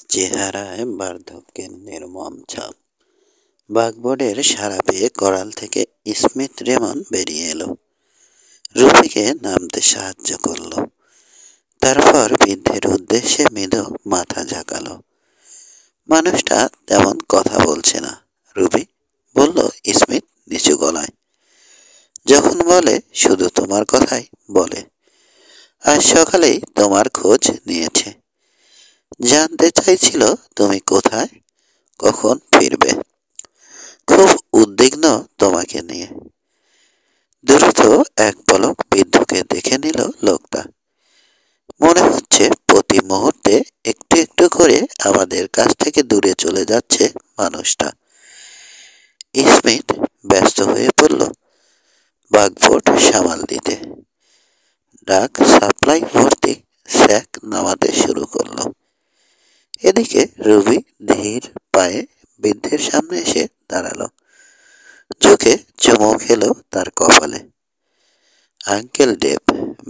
চেহারায় বার্ধক্যের নির্মম ছাপ। বাকবোর্ডের সাড়া পেয়ে করাল থেকে স্মিথ রেমন বেরিয়ে এলো, রুবিকে নামতে সাহায্য করলো। তারপর বৃদ্ধের উদ্দেশ্যে মৃদু মাথা ঝাঁকালো। মানুষটা তেমন কথা বলছে না, রুবি বলল স্মিথ নিচু গলায়। যখন বলে শুধু তোমার কথাই বলে। আজ সকালেই তোমার খোঁজ নিয়েছে, জানতে চাইছিল তুমি কোথায়, কখন ফিরবে। খুব উদ্বিগ্ন তোমাকে নিয়ে। দ্রুত এক পলক বৃদ্ধকে দেখে নিল লোকটা। মনে হচ্ছে প্রতি মুহূর্তে একটু একটু করে আমাদের কাছ থেকে দূরে চলে যাচ্ছে মানুষটা। স্মিথ ব্যস্ত হয়ে পড়ল বাকবোর্ড সামাল দিতে। ডাক সাপ্লাই ভর্তি স্যাক নামাতে শুরু করলো। এদিকে রুবি ধীর পায়ে বৃদ্ধের সামনে এসে দাঁড়ালো, চোখে চুমু খেলো তার কপালে। আঙ্কেল ডেভ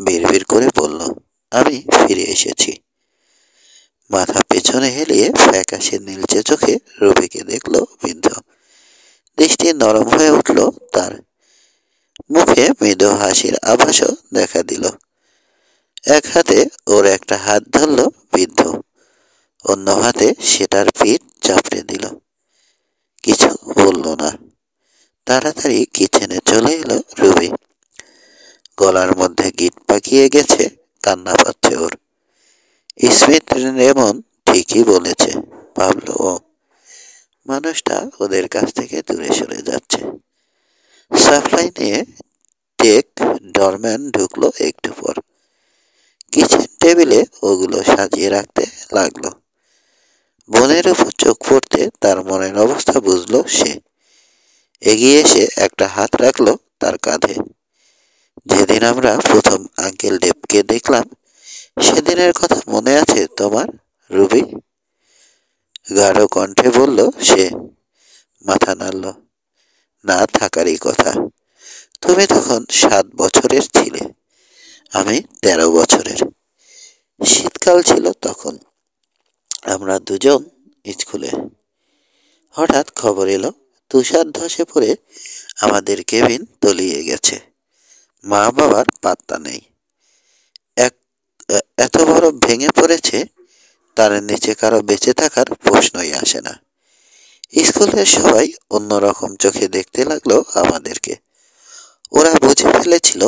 বিড়বিড় করে বলল, আমি ফিরে এসেছি। মাথা পেছনে হেলিয়ে ফ্যাকাশে নীলচে চোখে রুবিকে দেখলো বৃদ্ধ। দৃষ্টি নরম হয়ে উঠল তার। মুখে মৃদু হাসির আভাসও দেখা দিল। এক হাতে ওর একটা হাত ধরল বৃদ্ধ, অন্য হাতে সেটার পিঠ চাপড়ে দিল। কিছু বলল না। তাড়াতাড়ি কিচেনে চলে এলো রুবি। গলার মধ্যে গিট পাকিয়ে গেছে, কান্না পাচ্ছে ওর। স্মিথ রেমন ঠিকই বলেছে, ভাবল ও। মানুষটা ওদের কাছ থেকে দূরে সরে যাচ্ছে। সাপ্লাই নিয়ে টেক ডরম্যান ঢুকলো একটু পর। কিচেন টেবিলে ওগুলো সাজিয়ে রাখতে লাগলো। বোনের উপর চোখ পড়তে তার মনের অবস্থা বুঝলো সে। এগিয়ে এসে একটা হাত রাখলো তার কাঁধে। যেদিন আমরা প্রথম আঙ্কেল ডেভকে দেখলাম, সেদিনের কথা মনে আছে তোমার, রুবি? গাঢ় কণ্ঠে বলল সে। মাথা নাড়ল। না থাকারই কথা। তুমি তখন 7 বছরের ছিলে, আমি 13 বছরের। শীতকাল ছিল তখন। আমরা দুজন স্কুলে। হঠাৎ খবর এলো তুষার ধসে পড়ে আমাদের কেবিন তলিয়ে গেছে। মা বাবার পাত্তা নেই। এত বড় ভেঙে পড়েছে, তার নিচে কারো বেঁচে থাকার প্রশ্নই আসে না। স্কুলের সবাই অন্যরকম চোখে দেখতে লাগলো আমাদেরকে। ওরা বুঝে ফেলেছিল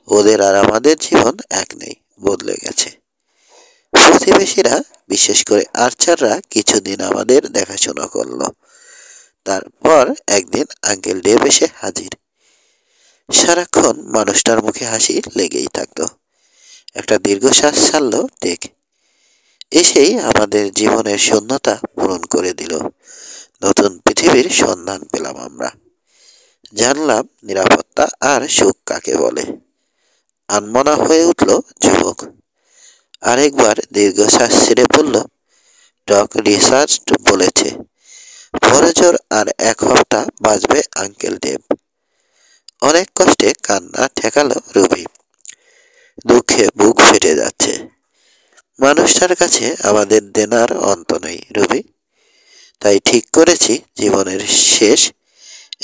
ওদের আর আমাদের জীবন এক নেই, বদলে গেছে। প্রতিবেশীরা, বিশেষ করে আর্চাররা কিছুদিন আমাদের দেখাশোনা করলো। তারপর একদিন আঙ্কেল ডেভ এসে হাজির। সারাক্ষণ মানুষটার মুখে হাসি লেগেই থাকতো। একটা দীর্ঘশ্বাস ছাড়ল টেক। এসেই আমাদের জীবনের শূন্যতা পূরণ করে দিল। নতুন পৃথিবীর সন্ধান পেলাম আমরা। জানলাম নিরাপত্তা আর সুখ কাকে বলে। আনমনা হয়ে উঠল যুবক। আরেকবার দীর্ঘশ্বাস ছেড়ে বলল, ডক রিসার্চ বলেছে বড়জোর আর 1 হপ্তাহ বাঁচবে আঙ্কেল ডেভ। অনেক কষ্টে কান্না ঠেকালো রুবি। দুঃখে বুক ফেটে যাচ্ছে। মানুষটার কাছে আমাদের দেনার অন্ত নেই রুবি। তাই ঠিক করেছি জীবনের শেষ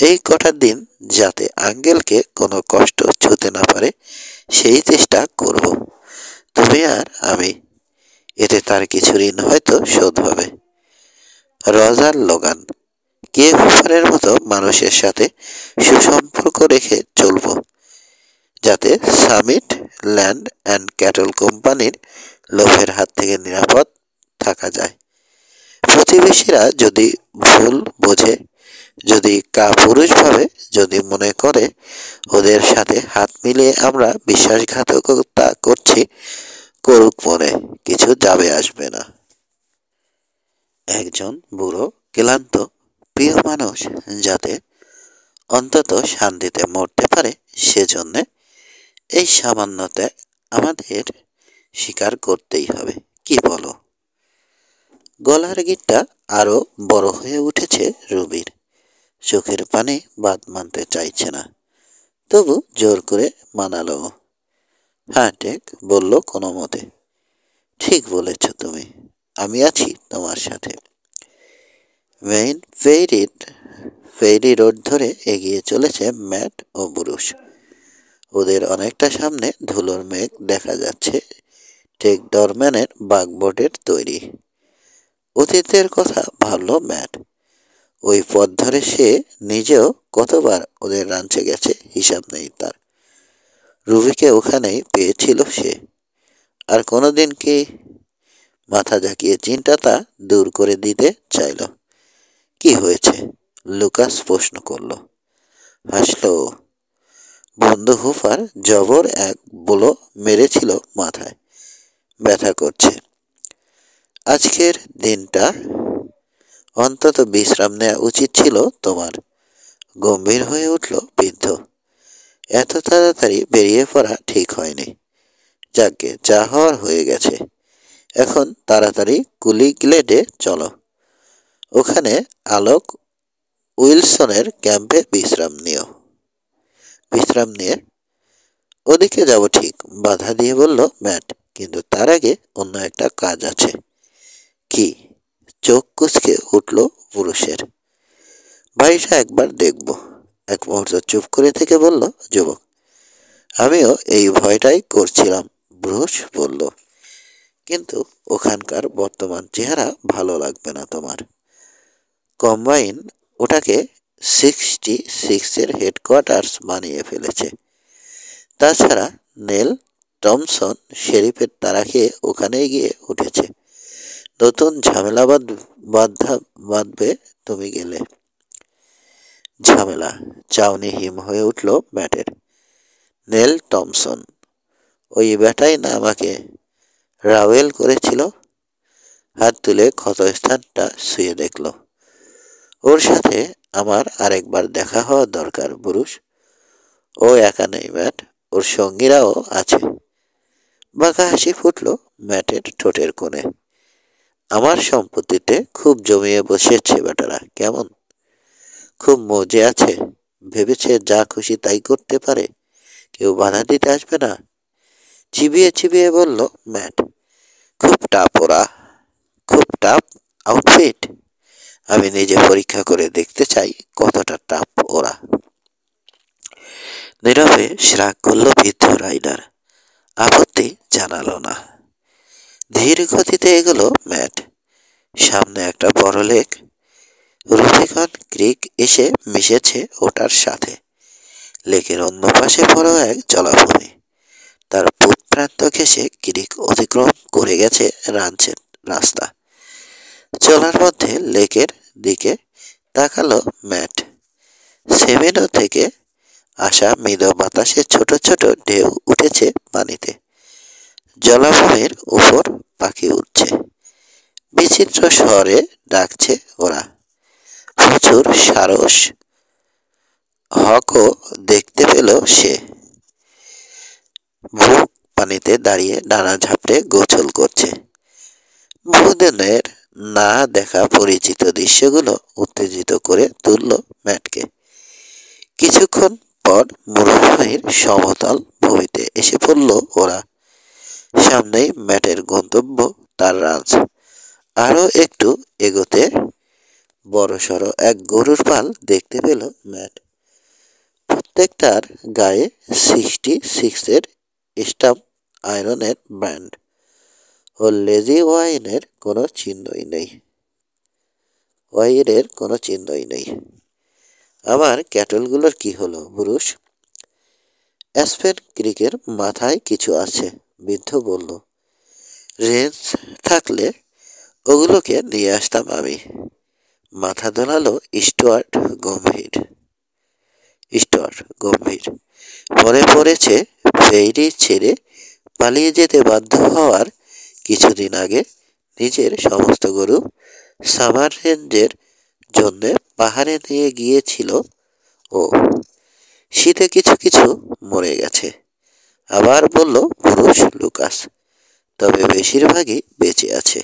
এই কটা দিন যাতে আঙ্কেলকে কোনো কষ্ট ছুঁতে না পারে সেই চেষ্টা করব। তুমি আর আমি। এতে তার কিছু ঋণ হয়তো শোধ হবে। Roger Logan. কে হুপারের মতো মানুষের সাথে সুসম্পর্ক রেখে চলব, যাতে সামিট ল্যান্ড অ্যান্ড ক্যাটল কোম্পানির লোভের হাত থেকে নিরাপদ থাকা যায়। প্রতিবেশীরা যদি ভুল বোঝে, যদি কাপুরুষ ভাবে, যদি মনে করে ওদের সাথে হাত মিলিয়ে আমরা বিশ্বাসঘাতকতা করছি, করুক মনে, কিছু যাবে আসবে না। একজন বুড়ো ক্লান্ত প্রিয় মানুষ যাতে অন্তত শান্তিতে মরতে পারে, সেজন্যে এই সামান্য ত্যাগ আমাদের স্বীকার করতেই হবে। কি বলো? গলার গিটটা আরো বড় হয়ে উঠেছে রুবির। চোখের পানি বাদ মানতে চাইছে না, তবু জোর করে মানালো। হ্যাঁ টেক, বলল কোনো মতে। ঠিক বলেছ তুমি, আমি আছি তোমার সাথে। মেইন ফেরি রোড ধরে এগিয়ে চলেছে ম্যাট ও বুরুষ। ওদের অনেকটা সামনে ধুলোর মেঘ দেখা যাচ্ছে, ঠিক ডরম্যানের বাগবোর্ডের তৈরি। অতীতের কথা ভাবল ম্যাট। ওই পথ ধরে সে নিজেও কতবার ওদের রাঞ্চে গেছে হিসাব নেই তার। রুবিকে ওখানেই পেয়েছিল সে। আর কোনোদিন কি? মাথা ঝাঁকিয়ে চিন্তাটা দূর করে দিতে চাইল। কি হয়েছে? লুকাস প্রশ্ন করল। হাসলো ও। বন্ধু হুফার জবর এক বুলো মেরেছিল মাথায়। ব্যথা করছে। আজকের দিনটা অন্তত বিশ্রাম নেওয়া উচিত ছিল তোমার। গম্ভীর হয়ে উঠল বৃদ্ধ। এত তাড়াতাড়ি বেরিয়ে পড়া ঠিক হয়নি। যাকে যা হওয়ার হয়ে গেছে। এখন তাড়াতাড়ি কুলিগ্লেডে চলো। ওখানে আলোক উইলসনের ক্যাম্পে বিশ্রাম নিয়ে ওদিকে যাব ঠিক, বাধা দিয়ে বলল ম্যাট। কিন্তু তার আগে অন্য একটা কাজ আছে। কি? চোখ কুঁচকে উঠল পুরুষের। বাড়িটা একবার দেখব। এক মুহূর্ত চুপ করে থেকে বলল যুবক। আমিও এই ভয়টাই করছিলাম, ব্রুস বলল। কিন্তু ওখানকার বর্তমান চেহারা ভালো লাগবে না তোমার। কম্বাইন ওটাকে 66 হেডকোয়ার্টার্স বানিয়ে ফেলেছে। তাছাড়া নেল টমসন শেরিফের তাড়া খেয়ে ওখানে গিয়ে উঠেছে। নতুন ঝামেলা বাঁধবে তুমি গেলে। ঝামেলা? চাউনি হিম হয়ে উঠল ম্যাটের। Nail Thomson? ওই বেটাই না আমাকে রাওয়েল করেছিল? হাত তুলে ক্ষতস্থানটা শুয়ে দেখল। ওর সাথে আমার আরেকবার দেখা হওয়া দরকার বুরুষ। ও একা নেই ম্যাট, ওর সঙ্গীরাও আছে। বাঁকা হাসি ফুটল ম্যাটের ঠোঁটের কোণে। আমার সম্পত্তিতে খুব জমিয়ে বসেছে বেটারা, কেমন? খুব মজে আছে। ভেবেছে যা খুশি তাই করতে পারে, কেউ বাধা দিতে আসবে না। চিবিয়ে চিবিয়ে বলল ম্যাট। খুব টাপ ওরা, খুব টাপ আউটফিট। আমি নিজে পরীক্ষা করে দেখতে চাই কতটা টাপ ওরা। নীরবে শ্রাগ করল বৃদ্ধ রাইডার। আপত্তি জানালো না। ধীর গতিতে এগোলো ম্যাট। সামনে একটা বড় লেক। রুবিকন ক্রিক এসে মিশেছে ওটার সাথে। লেকের অন্য পাশে বড় এক জলাভূমি। তার পূব প্রান্ত ঘেঁষে ক্রিক অতিক্রম করে গেছে রাঞ্চের রাস্তা। চলার মধ্যে লেকের দিকে তাকালো ম্যাট। সেমেনো থেকে আসা মৃদু বাতাসে ছোট ছোট ঢেউ উঠেছে পানিতে। জলাভূমির উপর পাখি উঠছে। বিচিত্র স্বরে ডাকছে ওরা। প্রচুর সারস হকও দেখতে পেল সে। বুক পানিতে দাঁড়িয়ে ডানা ঝাপড়ে গোছল করছে। বহুদিনের না দেখা পরিচিত দৃশ্যগুলো উত্তেজিত করে তুলল ম্যাটকে। কিছুক্ষণ পর মরুভূমির সমতল ভূমিতে এসে পড়ল ওরা। সামনেই ম্যাটের গন্তব্য, তার রাঞ্চ। আরো একটু এগোতে বড়সড় এক গরুর পাল দেখতে পেল ম্যাট। প্রত্যেকটার গায়ে 66 স্টাম্প আয়রনের ব্যান্ড ও লেজি ওয়াইনের কোনো চিহ্নই নেই। আমার ক্যাটলগুলোর কি হলো বুরুষ? অ্যাসপেন ক্রিকের মাথায় কিছু আছে, বৃদ্ধ বলল। রেঞ্জ থাকলে ওগুলোকে নিয়ে আসতাম আমি। মাথা দোলালো স্টুয়ার্ট গম্ভীর। পরে পড়েছে ফেরি ছেড়ে পালিয়ে যেতে বাধ্য হওয়ার কিছুদিন আগে নিজের সমস্ত গরু সামার রেঞ্জের জন্য পাহাড়ে নিয়ে গিয়েছিল ও। শীতে কিছু কিছু মরে গেছে। আবার বলল পুরুষ লুকাস। তবে বেশিরভাগই বেঁচে আছে।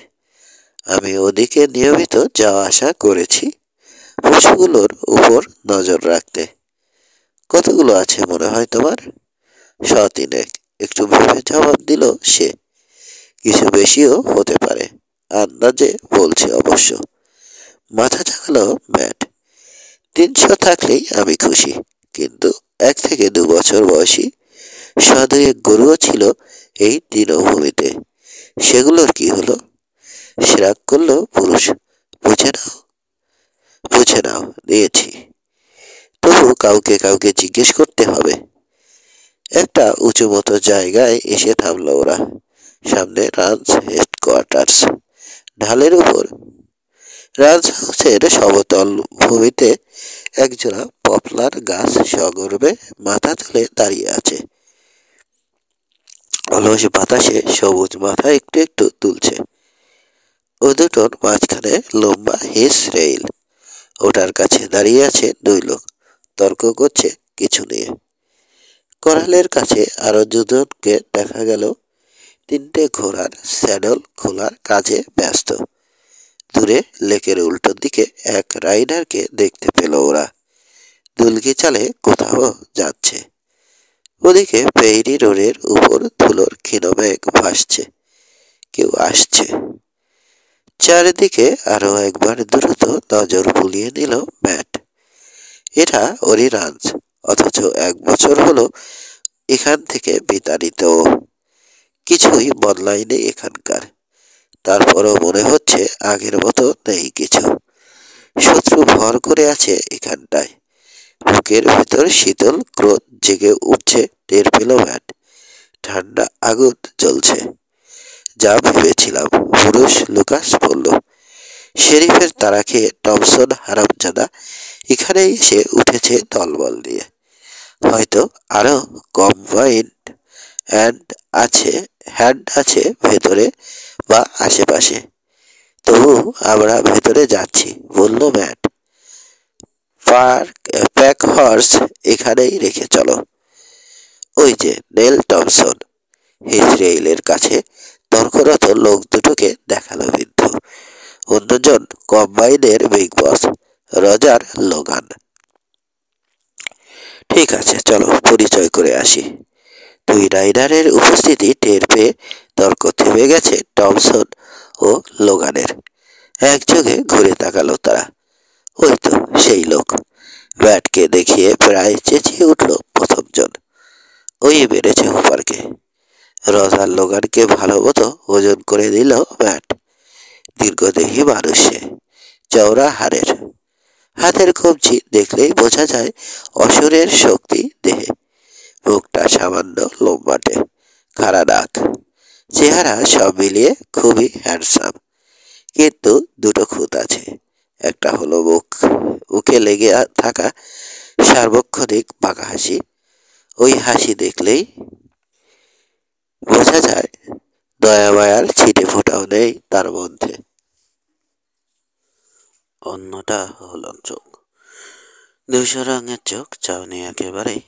আমি ওদিকে নিয়মিত যাওয়া আসা করেছি পশুগুলোর উপর নজর রাখতে। কতগুলো আছে মনে হয় তোমার? 100-3, একটু ভেবে জবাব দিল সে। কিছু বেশিও হতে পারে। আন্দাজে বলছি অবশ্য। মাথা ঝাঁকালো ম্যাট। 300 থাকলেই আমি খুশি। কিন্তু 1 থেকে 2 বছর বয়সী সদয়েক গরুও ছিল এই তৃণভূমিতে। সেগুলোর কি হলো? সে রাগ করলো পুরুষ। বুঝে নাও, বুঝে নাও, নিয়েছি। তবু কাউকে কাউকে জিজ্ঞেস করতে হবে। একটা উঁচু মতো জায়গায় এসে থামলো ওরা। সামনে রাঞ্চ হেডকোয়ার্টার্স। ঢালের উপর রাজ হাউসের সমতল ভূমিতে একজোড়া পপলার গাছ সগর্বে মাথা তুলে দাঁড়িয়ে আছে। অলস বাতাসে সবুজ মাথা একটু একটু দুলছে। ও দুটোর মাঝখানে লম্বা হিস রেইল। ওটার কাছে দাঁড়িয়ে আছে 2 লোক, তর্ক করছে কিছু নিয়ে। করালের কাছে আরো 2জনকে দেখা গেল। 3টে ঘোড়ার স্যাডল খোলার কাজে ব্যস্ত। দূরে লেকের উল্টো দিকে এক রাইডারকে দেখতে পেল ওরা। দুলকি চালে কোথাও যাচ্ছে। ওদিকে পেইরি রোডের উপর ধুলোর ক্ষীণ মেঘ ভাসছে। কেউ আসছে। চারিদিকে আরো একবার দ্রুত নজর বুলিয়ে নিল ম্যাট। এটা ওরই রাঞ্চ, অথচ 1 বছর হলো এখান থেকে বিতাড়িত। কিছুই বদলায়নি এখানকার। তারপরও মনে হচ্ছে আগের মতো নেই কিছু। শত্রু ভর করে আছে এখানটায়। বুকের ভেতর শীতল ক্রোধ জেগে উঠছে টের পেল ম্যাট। ঠান্ডা আগুন জ্বলছে। যা ভেবেছিলাম, পুরুষ লুকাস বলল। শেরিফের তাড়া খেয়ে টমসন হারামজাদা এখানে এসে উঠেছে দলবল দিয়ে। হয়তো আরো কম্বাইন্ড হ্যান্ড আছে ভেতরে বা আশেপাশে। তবু আমরা ভেতরে যাচ্ছি, বলল ম্যাট। প্যাক হর্স এখানেই রেখে চলো। ওই যে নেল টমসন। হিজরেইলের কাছে তর্করত লোক দুটোকে দেখালো বৃদ্ধ। অন্যজন কম্বাইনের বিগ বস, রজার লোগান। ঠিক আছে, চলো পরিচয় করে আসি। 2 রাইডারের উপস্থিতি টের পেয়ে তর্ক থেমে গেছে টমসন ও লোগানের। একযোগে ঘুরে তাকালো তারা। ওই তো সেই লোক। ব্যাটকে দেখিয়ে প্রায় চেঁচিয়ে উঠল প্রথমজন। ওই মেরেছে হুপারকে। রজার লোগানকে ভালো মতো ওজন করে দিল ব্যাট। দীর্ঘদেহী মানুষ সে, চওড়া হাড়ের। হাতের কবজি দেখলেই বোঝা যায় অসুরের শক্তি দেহে। মুখটা সামান্য লম্বাটে, খাড়া নাক। চেহারা সব মিলিয়ে খুবই হ্যান্ডসাম। কিন্তু 2টো খুঁত আছে। একটা হলো মুখে লেগে থাকা সার্বক্ষণিক বাঁকা হাসি। ওই হাসি দেখলেই বোঝা যায় দয়া মায়ার ছিটে ফোটাও নেই তার মধ্যে। অন্যটা হলো চোখ। ধূসর রঙের চোখ, চাউনি একেবারেই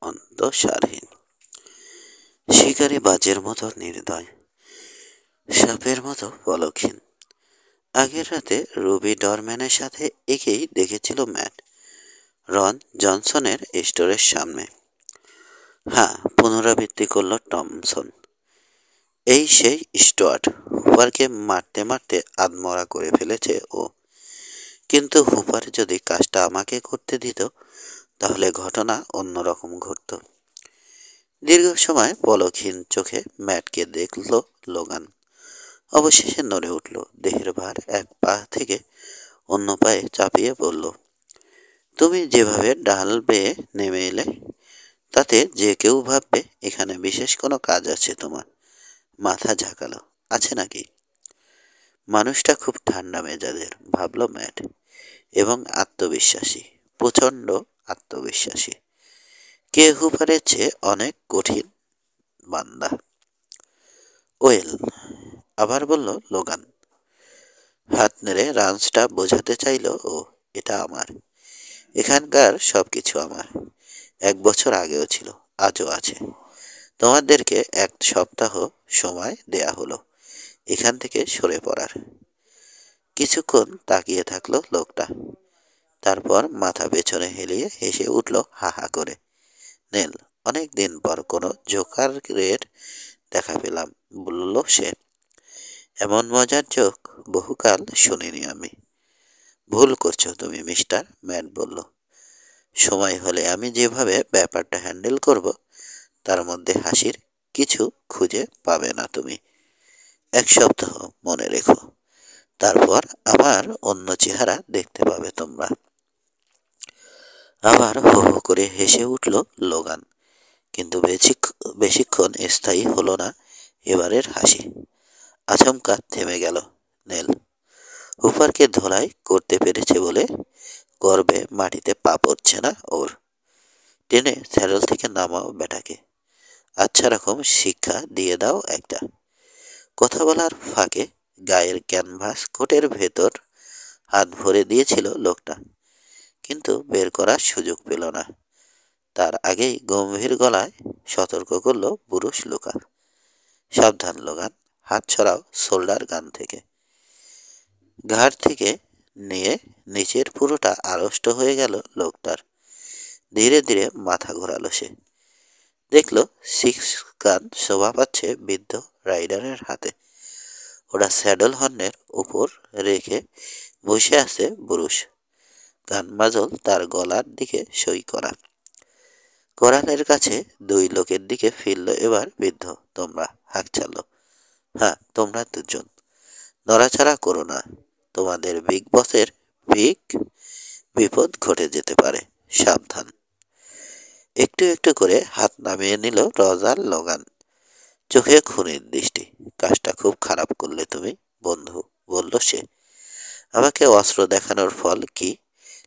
অন্তঃসারহীন। শিকারী বাজের মতো নির্দয়, সাপের মতো পলকহীন। আগের রাতে রুবি ডরম্যানের সাথে একেই দেখেছিল ম্যাট, রন জনসনের স্টোরের সামনে। হ্যাঁ, পুনরাবৃত্তি করল টমসন। এই সেই স্টুয়ার্ট, হুপারকে মারতে মারতে আধমরা করে ফেলেছে ও। কিন্তু হুপার যদি কাজটা আমাকে করতে দিত, তাহলে ঘটনা অন্যরকম ঘটত। দীর্ঘ সময় পলকহীন চোখে ম্যাটকে দেখল লোগান। অবশেষে নড়ে উঠল। দেহের ভার এক পা থেকে অন্য পায়ে চাপিয়ে বলল, তুমি যেভাবে ডাল বেয়ে নেমে এলে, তাতে যে কেউ ভাববে এখানে বিশেষ কোনো কাজ আছে তোমার। মাথা ঝাঁকালো। আছে নাকি? মানুষটা খুব ঠান্ডা মেজাজের, ভাবল ম্যাট, এবং আত্মবিশ্বাসী, প্রচণ্ড আত্মবিশ্বাসী। কে হুপারের চেয়ে অনেক কঠিন বান্দা। ওয়েল, আবার বলল লোগান। হাত নেড়ে রাঞ্চটা বোঝাতে চাইল ও, এটা আমার। এখানকার সবকিছু আমার। 1 বছর আগেও ছিল, আজও আছে। তোমাদেরকে 1 সপ্তাহ সময় দেয়া হলো এখান থেকে সরে পড়ার। কিছুক্ষণ তাকিয়ে থাকলো লোকটা। তারপর মাথা পেছনে হেলিয়ে হেসে উঠল হা হা করে। নেল, অনেক দিন পর কোনো জোকারের দেখা পেলাম, বলল সে। এমন মজার জোক বহুকাল শুনিনি আমি। ভুল করছো তুমি মিস্টার, ম্যাট বলল। সময় হলে আমি যেভাবে ব্যাপারটা হ্যান্ডেল করব, তার মধ্যে হাসির কিছু খুঁজে পাবে না তুমি। 1 সপ্তাহ মনে রেখো, তারপর আমার অন্য চেহারা দেখতে পাবে তোমরা। আবার হো হো করে হেসে উঠল লোগান, কিন্তু বেশিক্ষণ স্থায়ী হলো না এবারের হাসি। আচমকা থেমে গেল নেল। হুপারকে ধোলাই করতে পেরেছে বলে গর্বে মাটিতে পা পড়ছে না ওর। টেনে স্যাডেল থেকে নামাও বেটাকে, আচ্ছা রকম শিক্ষা দিয়ে দাও একটা। কথা বলার ফাঁকে গায়ের ক্যানভাস কোটের ভেতর হাত ভরে দিয়েছিল লোকটা, কিন্তু বের করার সুযোগ পেল না। তার আগেই গম্ভীর গলায় সতর্ক করল বুরুষ লুকা, সাবধান লোগান, হাত ছড়াও শোল্ডার গান থেকে। ঘাড় থেকে নিয়ে নিচের পুরোটা আড়ষ্ট হয়ে গেল লোকটার। ধীরে ধীরে মাথা ঘোরালো সে। দেখল 6 গান শোভা পাচ্ছে বৃদ্ধ রাইডারের হাতে। ওরা স্যাডল হর্নের উপর রেখে বসে আছে বুরুষ, গান মাজল তার গলার দিকে সই করা। কোরানের কাছে 2 লোকের দিকে ফিরল এবার বৃদ্ধ। তোমরা, হাঁক ছাড়ল। হ্যাঁ, তোমরা দুজন নড়াচড়া করো না, তোমাদের বিগ বসের বিগ বিপদ ঘটে যেতে পারে, সাবধান। একটু একটু করে হাত নামিয়ে নিল রজার লোগান, চোখে খুনির দৃষ্টি। কাজটা খুব খারাপ করলে তুমি, বন্ধু, বলল সে। আমাকে অস্ত্র দেখানোর ফল কি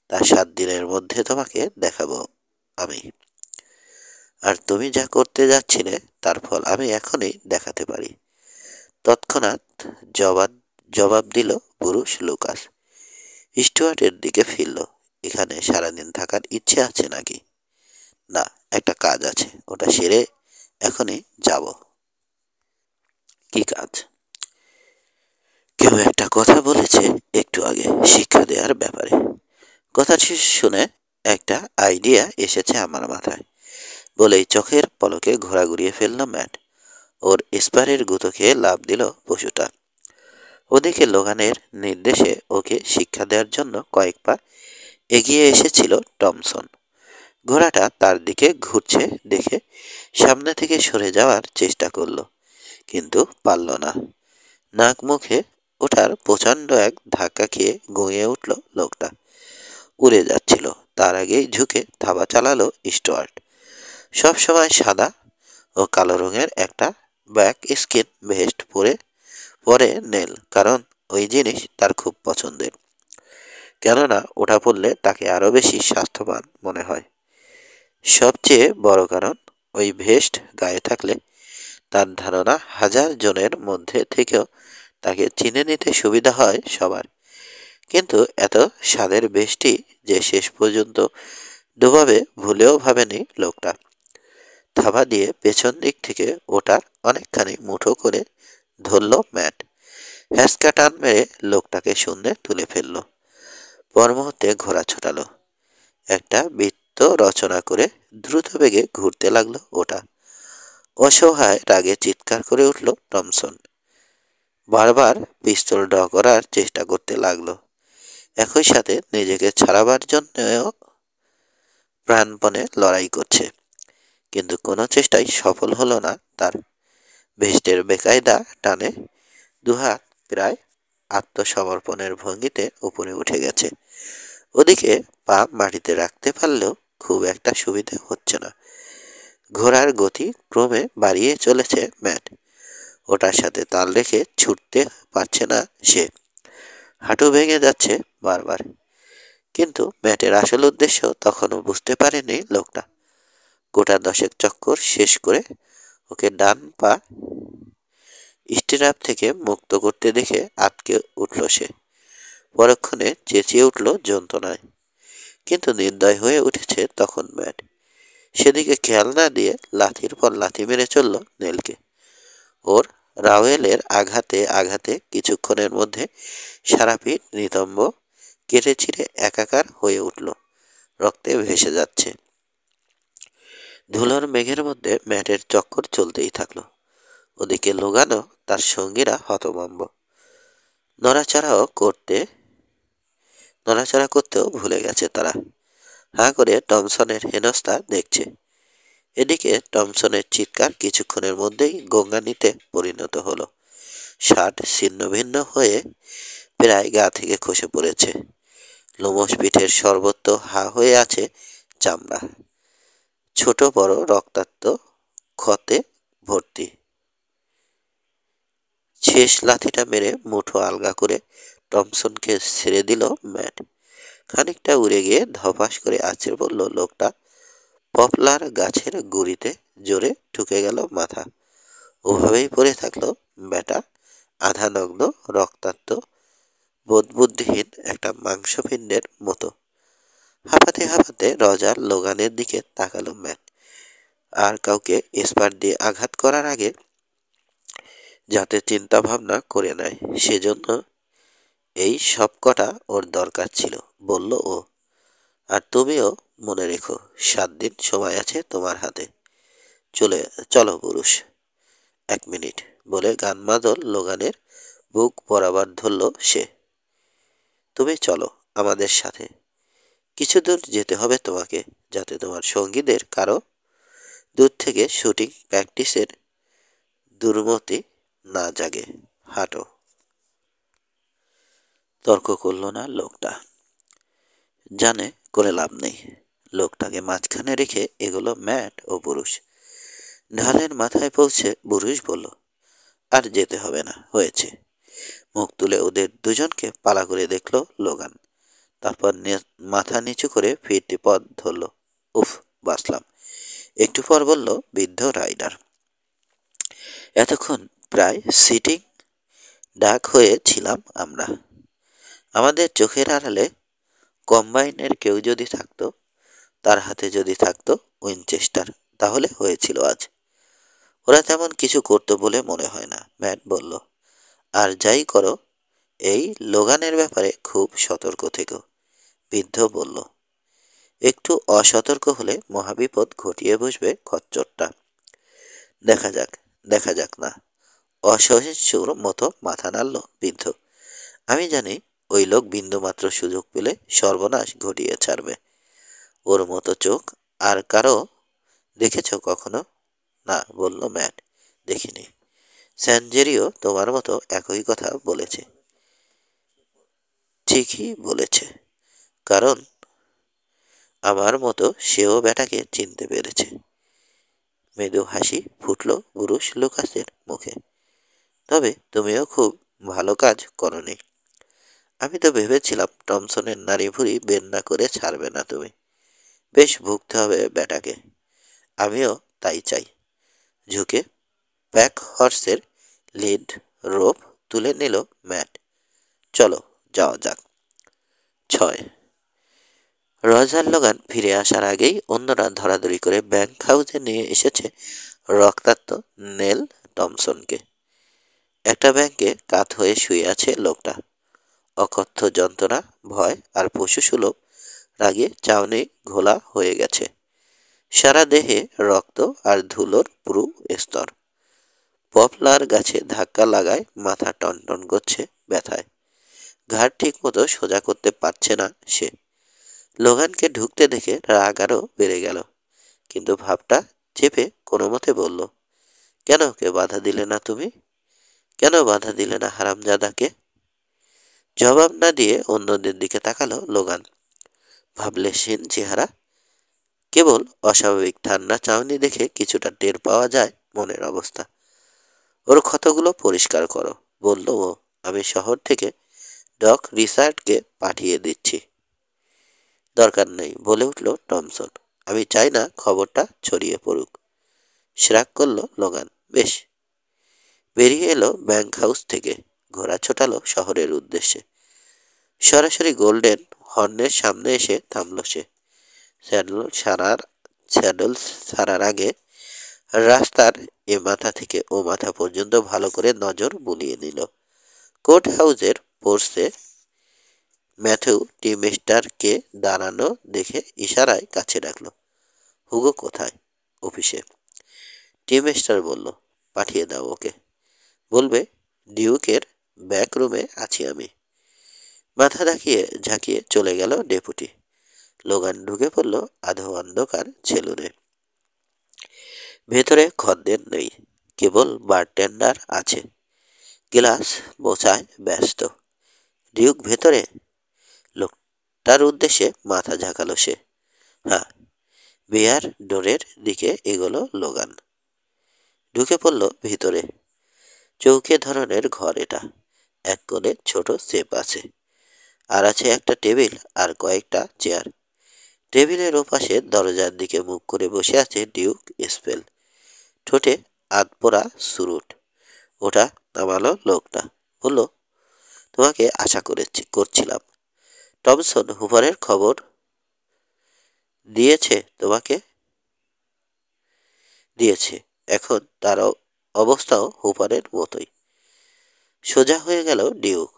তা 7 দিনের মধ্যে তোমাকে দেখাবো আমি। আর তুমি যা করতে যাচ্ছিলে তার ফল আমি এখনই দেখাতে পারি। তৎক্ষণাৎ জবাব জবাব দিল বুরুষ লুকাস। স্টুয়ার্টের দিকে ফিরল। এখানে সারাদিন থাকার ইচ্ছে আছে নাকি? না, একটা কাজ আছে, ওটা সেরে এখনই যাব। কি কাজ? কেউ একটা কথা বলেছে একটু আগে শিক্ষা দেওয়ার ব্যাপারে। কথাটি শুনে একটা আইডিয়া এসেছে আমার মাথায়, বলেই চোখের পলকে ঘোরা ঘুরিয়ে ফেলল ম্যাট। ওর স্পারের গুঁতো খেয়ে লাফ দিল পশুটা। ওদিকে লোগানের নির্দেশে ওকে শিক্ষা দেওয়ার জন্য কয়েক পা এগিয়ে এসেছিল টমসন। ঘোড়াটা তার দিকে ঘুরছে দেখে সামনে থেকে সরে যাওয়ার চেষ্টা করলো, কিন্তু পারল না। নাক মুখে ওঠার প্রচণ্ড এক ধাক্কা খেয়ে ঘুমিয়ে উঠল লোকটা। উড়ে যাচ্ছিল, তার আগেই ঝুঁকে থাবা চালালো স্টুয়ার্ট। সবসময় সাদা ও কালো রঙের একটা ব্যাক স্কিন ভেস্ট পরে নেল, কারণ ওই জিনিস তার খুব পছন্দের। কেননা ওটা পরলে তাকে আরো বেশি স্বাস্থ্যবান মনে হয়। সবচেয়ে বড় কারণ, ওই ভেস্ট গায়ে থাকলে তার ধারণা 1000 জনের মধ্যে থেকেও তাকে চিনে নিতে সুবিধা হয় সবার। কিন্তু এত স্বাদের ভেস্টই যে শেষ পর্যন্ত ডোবাবে ভুলেও ভাবেনি লোকটা। থাবা দিয়ে পেছন দিক থেকে ওটার অনেকখানি মুঠো করে ধরল ম্যাট। হ্যাঁচকা টান মেরে লোকটাকে শূন্যে তুলে ফেলল। পর মুহূর্তে ঘোড়া ছোটালো। একটা বৃত্ত রচনা করে দ্রুত বেগে ঘুরতে লাগলো ওটা। অসহায় রাগে চিৎকার করে উঠল টমসন। বারবার পিস্তল ড্র করার চেষ্টা করতে লাগলো, একই সাথে নিজেকে ছাড়াবার জন্য প্রাণপণে লড়াই করছে। কিন্তু কোনো চেষ্টাই সফল হলো না তার। ভেস্টের বেকায়দা টানে দুহাত প্রায় আত্মসমর্পণের ভঙ্গিতে উপরে উঠে গেছে। ওদিকে পা মাটিতে রাখতে পারলেও খুব একটা সুবিধে হচ্ছে না। ঘোড়ার গতি ক্রমে বাড়িয়ে চলেছে ম্যাট। ওটার সাথে তাল রেখে ছুটতে পারছে না সে। হাঁটু ভেঙে যাচ্ছে বারবার। কিন্তু ম্যাটের আসল উদ্দেশ্য তখনও বুঝতে পারেনি লোকটা। গোটা 10 চক্কর শেষ করে ওকে ডান পা স্টিরাপ থেকে মুক্ত করতে দেখে আটকে উঠল সে। পরক্ষণে চেঁচিয়ে উঠল যন্ত্রণায়। কিন্তু নির্দয় হয়ে উঠেছে তখন ম্যাট। সেদিকে খেয়াল না দিয়ে লাথির পর লাথি মেরে চলল নেলকে। ওর রাওয়েলের আঘাতে আঘাতে কিছুক্ষণের মধ্যে সারা পিঠ নিতম্ব কেটে ছিঁড়ে একাকার হয়ে উঠল, রক্তে ভেসে যাচ্ছে। ধুলোর মেঘের মধ্যে ম্যাটের চক্কর চলতেই থাকলো। ওদিকে লোগানো তার সঙ্গীরা হতভম্ব। নড়াচড়াও করতে নড়াচড়া করতেও ভুলে গেছে তারা। হাঁ করে টমসনের হেনস্থা দেখছে। এদিকে টমসনের চিৎকার কিছুক্ষণের মধ্যেই গঙ্গানিতে পরিণত হলো। শার্ট ছিন্ন ভিন্ন হয়ে প্রায় গা থেকে খসে পড়েছে। লোমশ পিঠের সর্বত্র হা হয়ে আছে চামড়া। ছোট বড় রক্তাক্ত ক্ষতে ভর্তি। শেষ লাথিটা মেরে মুঠো আলগা করে টমসনকে ছেড়ে দিল ম্যাট। খানিকটা উড়ে গিয়ে ধপাস করে আছড়ে পড়ল লোকটা পপলার গাছের গুড়িতে। জোরে ঠুকে গেল মাথা। ওভাবেই পড়ে থাকলো ব্যাটা, আধা নগ্ন, রক্তাক্ত, বোধবুদ্ধিহীন একটা মাংসপিণ্ডের মতো। হাঁপাতে হাঁপাতে রজার লোগানের দিকে তাকালো ম্যাট। আর কাউকে স্পার দিয়ে আঘাত করার আগে যাতে চিন্তা ভাবনা করে নেয়, সেজন্য এই সব কটা ওর দরকার ছিল, বলল ও। আর তুমিও মনে রেখো, 7 দিন সময় আছে তোমার হাতে। চলো পুরুষ। 1 মিনিট বলে গানমাদল লোগানের বুক বরাবর ধরল সে। তুমি চলো আমাদের সাথে। কিছু দূর যেতে হবে তোমাকে, যাতে তোমার সঙ্গীদের কারো দূর থেকে শুটিং প্র্যাকটিসের দুর্মতি না জাগে। হাঁটো। তর্ক করল না লোকটা। জানে করে লাভ নেই। লোকটাকে মাঝখানে রেখে এগুলো ম্যাট ও পুরুষ। ঢালের মাথায় পৌঁছে পুরুষ বলল, আর যেতে হবে না, হয়েছে। মুখ তুলে ওদের দুজনকে পালা করে দেখল লোগান। তারপর মাথা নিচু করে ফিরতি পথ ধরল। উফ, বাঁচলাম। একটু পর বলল বৃদ্ধ রাইডার, এতক্ষণ প্রায় সিটিং ডাক হয়ে ছিলাম আমরা। আমাদের চোখের আড়ালে কম্বাইনের কেউ যদি থাকতো, তার হাতে যদি থাকতো উইনচেস্টার, তাহলে হয়েছিল আজ। ওরা তেমন কিছু করতো বলে মনে হয় না, ম্যাট বলল। আর যাই করো, এই লোগানের ব্যাপারে খুব সতর্ক থেকো, বৃদ্ধ বলল। একটু অসতর্ক হলে মহাবিপদ ঘটিয়ে বসবে খচ্চরটা। দেখা যাক, দেখা যাক না। অসহিষ্ণুর মতো মাথা নাড়ল বৃদ্ধ। আমি জানি ওই লোক বিন্দুমাত্র সুযোগ পেলে সর্বনাশ ঘটিয়ে ছাড়বে। ওর মতো চোখ আর কারো দেখেছ কখনো? না, বলল ম্যাট, দেখিনি। স্যানজেরিও তোমার মতো একই কথা বলেছে। ঠিকই বলেছে, কারণ আমার মতো সেও ব্যাটাকে চিনতে পেরেছে। মৃদু হাসি ফুটল পুরুষ লুকাসের মুখে। তবে তুমিও খুব ভালো কাজ করনি। আমি তো ভেবেছিলাম টমসনের নাড়ি ভুড়ি বের না করে ছাড়বে না তুমি। বেশ ভুগতে হবে ব্যাটাকে। আমিও তাই চাই। ঝুঁকে প্যাক হর্সের লিড রোপ তুলে নিল ম্যাট। চলো যাওয়া যাক। 6 রজার লোগান ফিরে আসার আগেই অন্যরা ধরাধরি করে ব্যাংক হাউসে নিয়ে এসেছে রক্তাক্ত নেল টমসনকে। একটা ব্যাংকে কাত হয়ে শুয়ে আছে লোকটা। অকথ্য যন্ত্রণা, ভয় আর পশুসুলভ রাগে চাউনি ঘোলা হয়ে গেছে। সারা দেহে রক্ত আর ধুলোর পুরু স্তর। পপলার গাছে ধাক্কা লাগায় মাথা টনটন করছে ব্যথায়। ঘাড় ঠিক মতো সোজা করতে পারছে না সে। লোগানকে ঢুকতে দেখে রাগ আরো বেড়ে গেল, কিন্তু ভাবটা চেপে কোনো মতে বলল, কেন কে বাধা দিলে না তুমি? কেন বাধা দিলে না হারামজাদাকে? জবাব না দিয়ে অন্যদের দিকে তাকালো লোগান। ভাবলেশহীন চেহারা, কেবল অস্বাভাবিক ঠান্ডা চাউনি দেখে কিছুটা টের পাওয়া যায় মনের অবস্থা। ওর ক্ষতগুলো পরিষ্কার করো, বলল ও। আমি শহর থেকে ডক রিচার্ডকে পাঠিয়ে দিচ্ছি। দরকার নেই, বলে উঠল টমসন। আমি চাই না খবরটা ছড়িয়ে পড়ুক। শ্রাগ করল লোগান। বেশ। বেরিয়ে এলো ব্যাংক হাউস থেকে, ঘোড়া ছোটালো শহরের উদ্দেশ্যে। সরাসরি গোল্ডেন হর্নের সামনে এসে থামল সে। স্যাডল ছাড়ার আগে রাস্তার এ মাথা থেকে ও মাথা পর্যন্ত ভালো করে নজর বুলিয়ে নিল। কোর্ট হাউসের পোর্সে ম্যাথিউ টিমেস্টারকে দাঁড়ানো দেখে ইশারায় কাছে ডাকলো। হুগো কোথায়? অফিসে। টিমেস্টার বলল, পাঠিয়ে দাও ওকে। বলবে ডিউকের ব্যাক রুমে আছি আমি। মাথা ঝাঁকিয়ে চলে গেল ডেপুটি। লোগান ঢুকে পড়ল আধো অন্ধকার সেলুনে। ভেতরে খদ্দের নেই, কেবল বারটেন্ডার আছে, গ্লাস মোছায় ব্যস্ত। ডিউক ভেতরে? লোকটার উদ্দেশ্যে মাথা ঝাঁকালো সে। হ্যাঁ। বিয়ার ডোরের দিকে এগোলো লোগান। ঢুকে পড়ল ভিতরে। চৌকি ধরনের ঘর এটা। এক কোণে ছোট সেফ আছে, আর আছে একটা টেবিল আর কয়েকটা চেয়ার। টেবিলের ওপাশে দরজার দিকে মুখ করে বসে আছে ডিউক স্পেল, ঠোঁটে আধপোড়া সুরুট। ওটা নামালো লোকটা, বলল, তোমাকে আশা করছিলাম। টমসন হুপারের খবর দিয়েছে তোমাকে? দিয়েছে। এখন তার অবস্থাও হুপারের মতোই। সোজা হয়ে গেল ডিউক।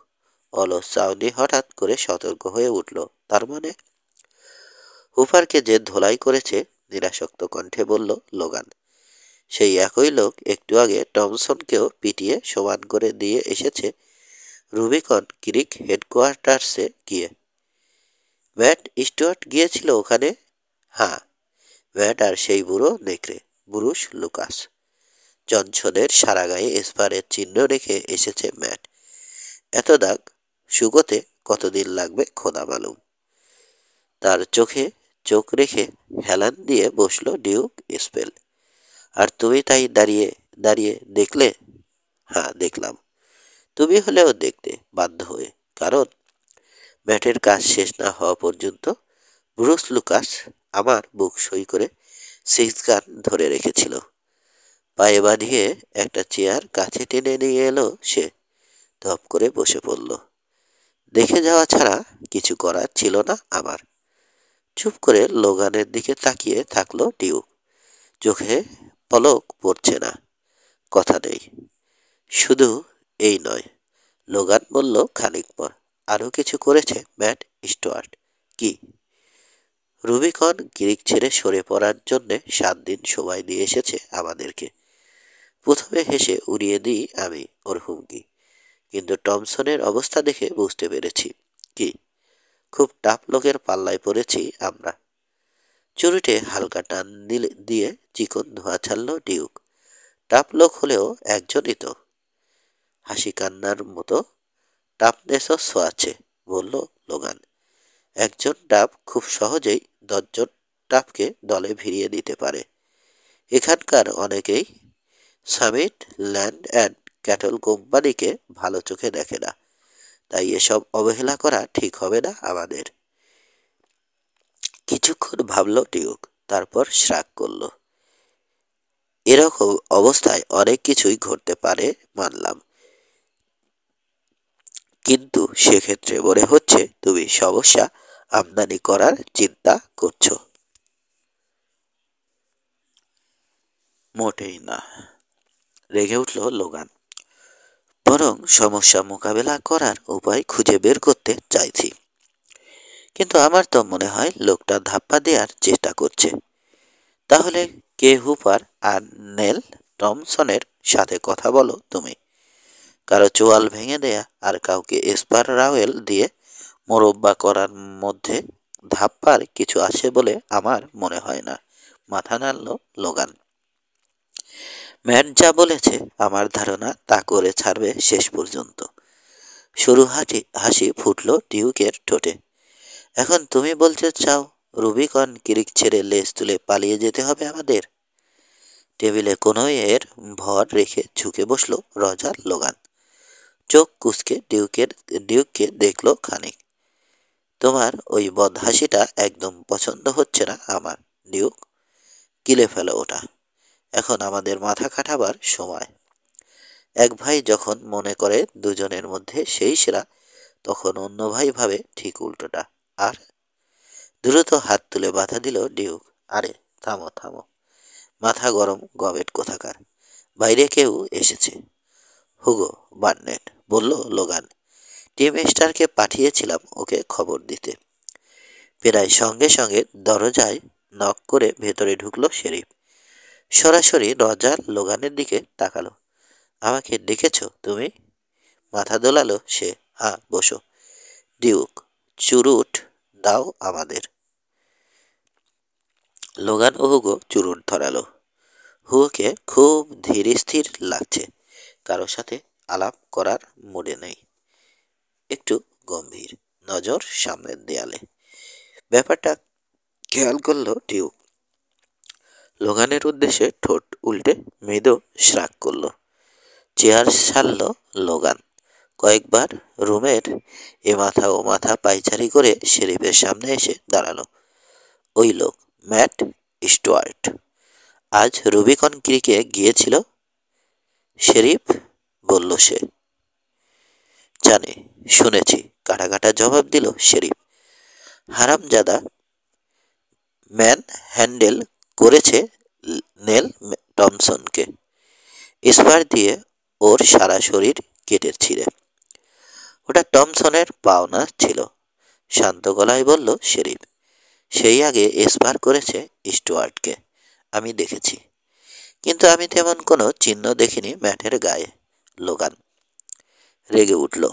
অলস চাউনি হঠাৎ করে সতর্ক হয়ে উঠল। তার মানে? হুপারকে যে ধোলাই করেছে, নিরাসক্ত কণ্ঠে বলল লোগান। সেই একই লোক একটু আগে টমসনকেও পিটিয়ে সমান করে দিয়ে এসেছে রুবিকন ক্রিক হেডকোয়ার্টার্সে গিয়ে। ম্যাট স্টুয়ার্ট গিয়েছিল ওখানে? হ্যাঁ, ম্যাট আর সেই বুড়ো নেকড়ে বুরুস লুকাস। জনসনের সারা গায়ে স্পারের চিহ্ন রেখে এসেছে ম্যাট। এত দাগ শুকোতে কতদিন লাগবে খোদা মালুম। তার চোখে চোখ রেখে হেলান দিয়ে বসল ডিউক স্পেল। আর তুমি তাই দাঁড়িয়ে দাঁড়িয়ে দেখলে? হ্যাঁ, দেখলাম। তুমি হলেও দেখতে বাধ্য হয়ে, কারণ ম্যাটের কাজ শেষ না হওয়া পর্যন্ত ব্রুস লুকাস আমার বুক সই করে 6 গান ধরে রেখেছিল। পায়ে বাঁধিয়ে একটা চেয়ার কাছে টেনে নিয়ে এলো সে। ধপ করে বসে পড়ল। দেখে যাওয়া ছাড়া কিছু করার ছিল না আমার। চুপ করে লোগানের দিকে তাকিয়ে থাকলো ডিউক। চোখে পলক পড়ছে না, কথা নেই। শুধু এই নয়, লোগান বলল খানিক পর, আরো কিছু করেছে ম্যাট স্টুয়ার্ট। কি? রুবিকন গ্রিক ছেড়ে সরে পড়ার জন্যে 7 দিন সময় দিয়ে এসেছে আমাদেরকে। প্রথমে হেসে উড়িয়ে দিই আমি ওর হুমকি, কিন্তু টমসনের অবস্থা দেখে বুঝতে পেরেছি। কি? খুব টাফ লোকের পাল্লায় পড়েছি আমরা। চুরুটে হালকা টান দিয়ে চিকন ধোঁয়া ছাড়ল ডিউক। টাফ লোক হলেও একজনই তো। হাসি কান্নার মতো টাফনেসও ছোঁয়াচ্ছে, বলল লোগান। একজন টাফ খুব সহজেই 10জন টাফকে দলে ভিড়িয়ে দিতে পারে। এখানকার অনেকেই সামিট ল্যান্ড অ্যান্ড ক্যাটল কোম্পানিকে ভালো চোখে দেখে না, তাই এসব অবহেলা করা ঠিক হবে না আমাদের। কিছুক্ষণ ভাবল ডিউক, তারপর শ্রাগ করল। এরকম অবস্থায় অনেক কিছুই ঘটতে পারে মানলাম, কিন্তু সেক্ষেত্রে মনে হচ্ছে তুমি সমস্যা আমদানি করার চিন্তা করছো। মোটেই না, রেগে উঠল লোগান। বরং সমস্যা মোকাবেলা করার উপায় খুঁজে বের করতে চাইছি। কিন্তু আমার তো মনে হয় লোকটা ধাপ্পা দেওয়ার চেষ্টা করছে। তাহলে কে হুপার আর নেল টমসনের সাথে কথা বলো তুমি। কারো চোয়াল ভেঙে দেয়া আর কাউকে স্পার রাওয়েল দিয়ে মোরব্বা করার মধ্যে ধাপ্পার কিছু আসে বলে আমার মনে হয় না। মাথা নাড়ল লোগান। ম্যাট যা বলেছে আমার ধারণা তা করে ছাড়বে শেষ পর্যন্ত। সরু হাসি ফুটল ডিউকের ঠোঁটে। এখন তুমি বলতে চাও রুবিকন ক্রিক ছেড়ে লেজ তুলে পালিয়ে যেতে হবে আমাদের? টেবিলে কোনোই এর ভর রেখে ঝুঁকে বসলো রজার লোগান। চোখ কুঁচকে ডিউককে দেখলো খানিক। তোমার ওই বদ হাসিটা একদম পছন্দ হচ্ছে না আমার ডিউক। গিলে ফেলো ওটা। এখন আমাদের মাথা খাটাবার সময়। এক ভাই যখন মনে করে দুজনের মধ্যে সেই সেরা, তখন অন্য ভাই ভাবে ঠিক উল্টোটা। আর দ্রুত হাত তুলে বাধা দিল ডিউক। আরে থামো থামো, মাথা গরম গবেট কোথাকার। বাইরে কেউ এসেছে। হুগো বার্নেট, বলল লোগান। টিম স্টারকে পাঠিয়েছিলাম ওকে খবর দিতে। প্রায় সঙ্গে সঙ্গে দরজায় নক করে ভেতরে ঢুকলো শেরিফ। সরাসরি রজার লোগানের দিকে তাকালো। আমাকে ডেকেছ তুমি? মাথা দোলালো সে। হ্যাঁ, বসো। ডিউক, চুরুট দাও আমাদের। লোগান ও হুগো চুরুট ধরালো। হুগোকে খুব ধীর স্থির লাগছে, কারো সাথে আলাপ করার মুডে নেই, একটু গম্ভীর, নজর সামনের দেয়ালে। ব্যাপারটা খেয়াল করলো ডিউক। লোগানের উদ্দেশ্যে ঠোঁট উল্টে মৃদু শ্রাগ করল। চেয়ার সারল লোগান। কয়েকবার রুমের এ মাথা ও মাথা পাইচারি করে শেরিফের সামনে এসে দাঁড়ালো। ওই লোক ম্যাট স্টুয়ার্ট আজ রুবিকন ক্রিকে গিয়েছিল। শেরিফ বলল সে। জানে, শুনেছি, কাটা কাটা জবাব দিল শেরিফ। হারামজাদা ম্যান হ্যান্ডেল করেছে নেল টমসনকে, স্পার দিয়ে ওর সারা শরীর কেটে ছিঁড়ে। ওটা টমসনের পাওনা ছিল, শান্ত গলায় বলল শেরিফ। সেই আগে স্পার করেছে স্টুয়ার্টকে, আমি দেখেছি, কিন্তু আমি তেমন কোনো চিহ্ন দেখিনি ম্যাটের গায়ে। লোগান রেগে উঠল।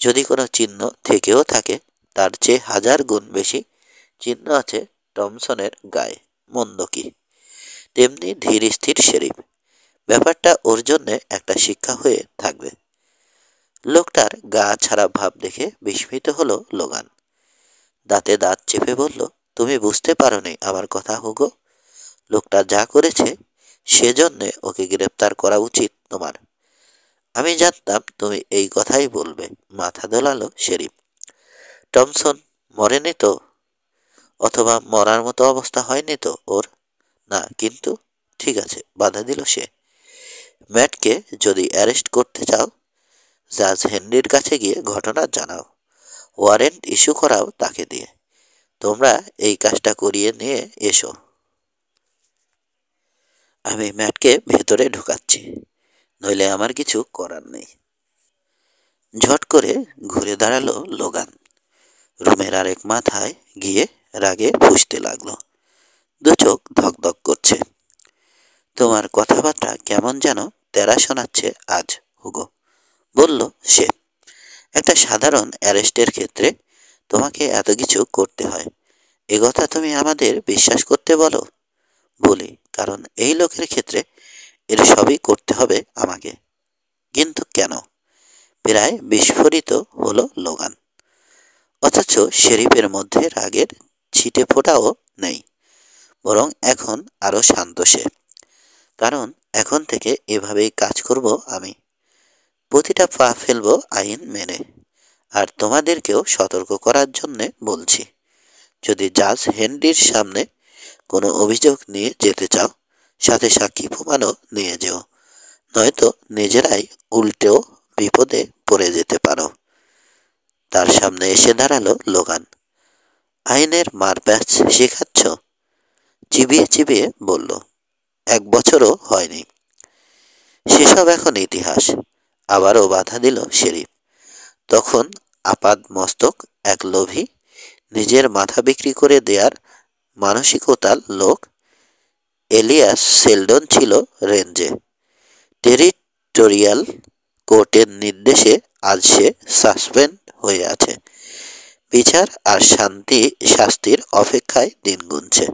যদি কোনো চিহ্ন থেকেও থাকে, তার চেয়ে 1000 গুণ বেশি চিহ্ন আছে টমসনের গায়ে। মন্দ কি? তেমনি ধীর স্থির শেরিফ। ব্যাপারটা ওর জন্যে একটা শিক্ষা হয়ে থাকবে। লোকটার গা ছাড়া ভাব দেখে বিস্মিত হলো লোগান। দাঁতে দাঁত চেপে বলল, তুমি বুঝতে পারোনি আমার কথা হুগো। লোকটা যা করেছে সেজন্যে ওকে গ্রেপ্তার করা উচিত তোমার। আমি জানতাম তুমি এই কথাই বলবে। মাথা দোলালো শেরিফ। টমসন মরেনি তো? অথবা মরার মতো অবস্থা হয়নি তো ওর? না, কিন্তু ঠিক আছে, বাধা দিল সে। ম্যাটকে যদি অ্যারেস্ট করতে চাও, জাজ হেনরির কাছে গিয়ে ঘটনা জানাও, ওয়ারেন্ট ইস্যু করাও তাকে দিয়ে। তোমরা এই কাজটা করিয়ে নিয়ে এসো। আমি ম্যাটকে ভেতরে ঢুকাচ্ছি, নইলে আমার কিছু করার নেই। ঝট করে ঘুরে দাঁড়ালো লোগান। রুমের আরেক মাথায় গিয়ে রাগে ফুঁসতে লাগলো। দু চোখ ধকধক করছে। তোমার কথাবার্তা কেমন যেন তেরা শোনাচ্ছে আজ হুগো, বলল সে। একটা সাধারণ অ্যারেস্টের ক্ষেত্রে তোমাকে এত কিছু করতে হয়, এ কথা তুমি আমাদের বিশ্বাস করতে বলো? বলি, কারণ এই লোকের ক্ষেত্রে এর সবই করতে হবে আমাকে। কিন্তু কেন? প্রায় বিস্ফোরিত হলো লোগান। অথচ শেরিফের মধ্যে রাগের ছিটে ফোটাও নেই, বরং এখন আরো শান্ত সে। কারণ এখন থেকে এভাবেই কাজ করব আমি। প্রতিটা পা ফেলবো আইন মেনে। আর তোমাদেরকেও সতর্ক করার জন্যে বলছি, যদি জাজ হেনরির সামনে কোনো অভিযোগ নিয়ে যেতে চাও, সাথে সাক্ষী প্রমাণও নিয়ে যেও, নয়তো নিজেরাই উল্টেও বিপদে পড়ে যেতে পারো। তার সামনে এসে দাঁড়ালো লোগান। আইনের মারপ্যাচ শেখাচ্ছ? চিবিয়ে চিবিয়ে বলল। 1 বছরও হয়নি। সেসব এখন ইতিহাস। আবারও বাধা দিল শেরিফ। তখন আপাদ মস্তক এক লোভী, নিজের মাথা বিক্রি করে দেয়ার মানসিকতার লোক এলিয়াস সেলডন ছিল রেঞ্জে। টেরিটোরিয়াল কোর্টের নির্দেশে আজ সে সাসপেন্ড হয়ে আছে। বিচার আর শাস্তির অপেক্ষায় দিন গুনছে।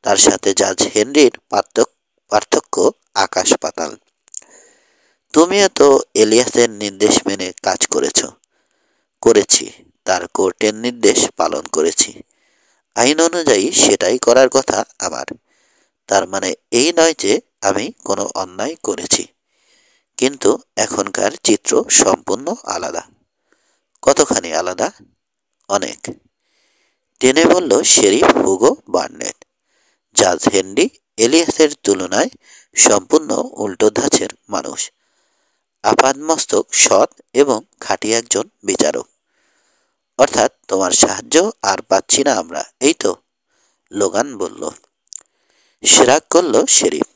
তার সাথে জাজ হেনরির পার্থক্য আকাশ পাতাল। তুমিও তো এলিয়াসের নির্দেশ মেনে কাজ করেছি, তার কোর্টের নির্দেশ পালন করেছি। আইন অনুযায়ী সেটাই করার কথা আমার। তার মানে এই নয় যে আমি কোনো অন্যায় করেছি, কিন্তু এখনকার চিত্র সম্পূর্ণ আলাদা। কতখানি আলাদা? অনেক। টেনে বলল শেরিফ হুগো বার্নেট। জাজ হেনরি এলিয়াসের তুলনায় সম্পূর্ণ উল্টো ধাঁচের মানুষ। আপাদমস্তক সৎ এবং খাঁটি একজন বিচারক। অর্থাৎ তোমার সাহায্য আর পাচ্ছি না আমরা, এই তো? লোগান বলল। শ্রাগ করল শেরিফ।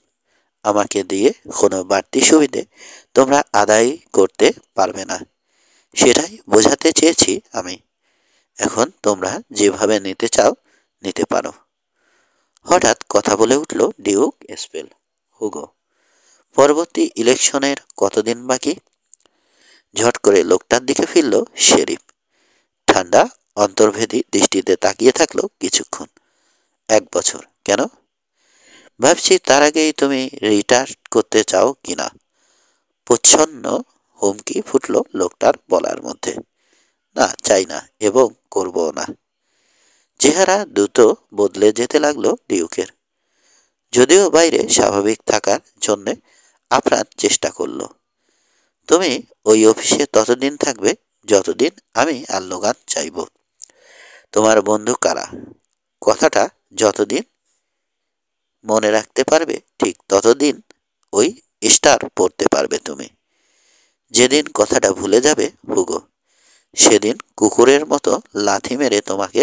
আমাকে দিয়ে কোনো বাড়তি সুবিধে তোমরা আদায় করতে পারবে না, সেটাই বোঝাতে চেয়েছি আমি। এখন তোমরা যেভাবে নিতে চাও নিতে পারো। হঠাৎ কথা বলে উঠল ডিউক স্পেল। হুগো, পরবর্তী ইলেকশনের কতদিন বাকি? ঝট করে লোকটার দিকে ফিরল শেরিফ। ঠান্ডা অন্তর্ভেদী দৃষ্টিতে তাকিয়ে থাকলো কিছুক্ষণ। 1 বছর কেন? ভাবছি তার আগেই তুমি রিটায়ার করতে চাও কিনা। প্রচ্ছন্ন হুমকি ফুটল লোকটার বলার মধ্যে। না, চাই না এবং করবও না। চেহারা দ্রুত বদলে যেতে লাগলো ডিউকের। যদিও বাইরে স্বাভাবিক থাকার জন্যে আপ্রাণ চেষ্টা করল। তুমি ওই অফিসে ততদিন থাকবে যতদিন আমি আর লোগান চাইব। তোমার বন্ধু কারা কথাটা যতদিন মনে রাখতে পারবে ঠিক ততদিন ওই স্টার পড়তে পারবে তুমি। যেদিন কথাটা ভুলে যাবে হুগো, সেদিন কুকুরের মতো লাথি মেরে তোমাকে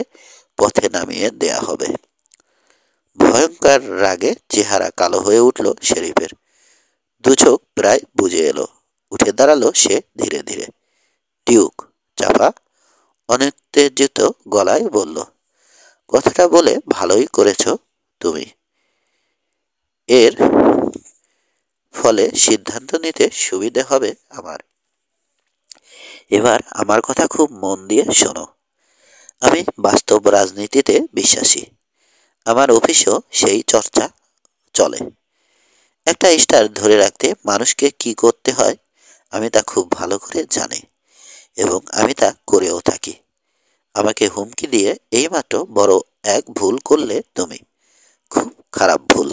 পথে নামিয়ে দেয়া হবে। ভয়ঙ্কর রাগে চেহারা কালো হয়ে উঠল শেরিফের। দুচোখ প্রায় বুজে এলো। উঠে দাঁড়ালো সে ধীরে ধীরে। ডিউক চাপা অনুত্তেজিত গলায় বলল, কথাটা বলে ভালোই করেছ তুমি। এর ফলে সিদ্ধান্ত নিতে সুবিধে হবে আমার। এবার আমার কথা খুব মন দিয়ে শোনো। আমি বাস্তব রাজনীতিতে বিশ্বাসী। আমার অফিসেও সেই চর্চা চলে। একটা স্টার ধরে রাখতে মানুষকে কি করতে হয় আমি তা খুব ভালো করে জানি এবং আমি তা করেও থাকি। আমাকে হুমকি দিয়ে এইমাত্র বড় এক ভুল করলে তুমি। খুব খারাপ ভুল।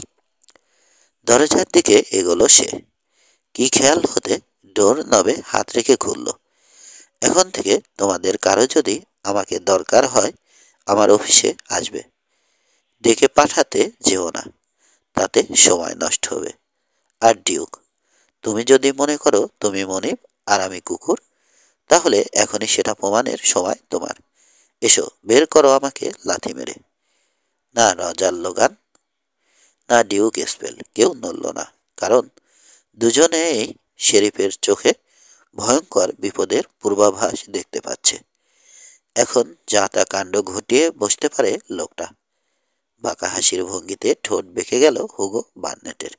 দরজার দিকে এগোলো সে। কি খেয়াল হতে ডোর নবে হাত রেখে ঘুরল। এখন থেকে তোমাদের কারো যদি আমাকে দরকার হয় আমার অফিসে আসবে। ডেকে পাঠাতে যেও না, তাতে সময় নষ্ট হবে। আর ডিউক, তুমি যদি মনে করো তুমি মনিব আর আমি কুকুর, তাহলে এখনই সেটা প্রমাণের সময় তোমার। এসো, বের করো আমাকে লাথি মেরে। না রজার লোগান, না ডিউক স্পেল, কেউ নড়ল না। কারণ দুজনেই শেরিফের চোখে ভয়ঙ্কর বিপদের পূর্বাভাস দেখতে পাচ্ছে। এখন যা তা কাণ্ড ঘটিয়ে বসতে পারে লোকটা। বাঁকা হাসির ভঙ্গিতে ঠোঁট বেঁকে গেল হুগো বার্নেটের।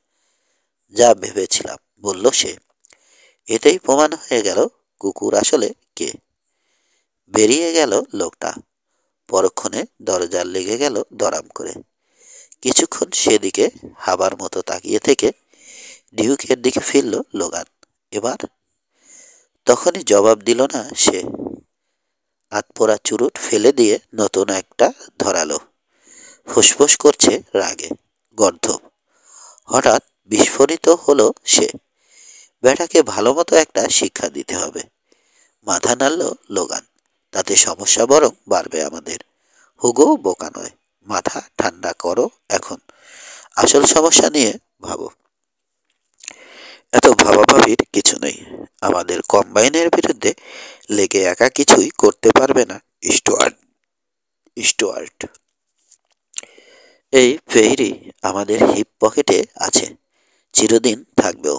যা ভেবেছিলাম, বলল সে। এতেই প্রমাণ হয়ে গেল কুকুর আসলে কে। বেরিয়ে গেল লোকটা। পরক্ষণে দরজার লেগে গেল দরাম করে। কিছুক্ষণ সেদিকে হাবার মতো তাকিয়ে থেকে ডিউকের দিকে ফিরল লোগান। এবার তখনই জবাব দিল না সে। আতপোড়া চুরুট ফেলে দিয়ে নতুন একটা ধরালো। ফুসফুস করছে রাগে, গর্ধব। হঠাৎ বিস্ফোরিত হলো সে। বেটাকে ভালো মতো একটা শিক্ষা দিতে হবে। মাথা নাড়ল লোগান। তাতে সমস্যা বরং বাড়বে আমাদের। হুগো বোকা নয়। মাথা ঠান্ডা করো এখন। আসল সমস্যা নিয়ে ভাবো। এত ভাবাভাবির কিছু নেই। আমাদের কম্বাইনের বিরুদ্ধে লেগে একা কিছুই করতে পারবে না স্টুয়ার্ট। স্টুয়ার্ট, এই ফেরি আমাদের হিপ পকেটে আছে, চিরদিন থাকবেও।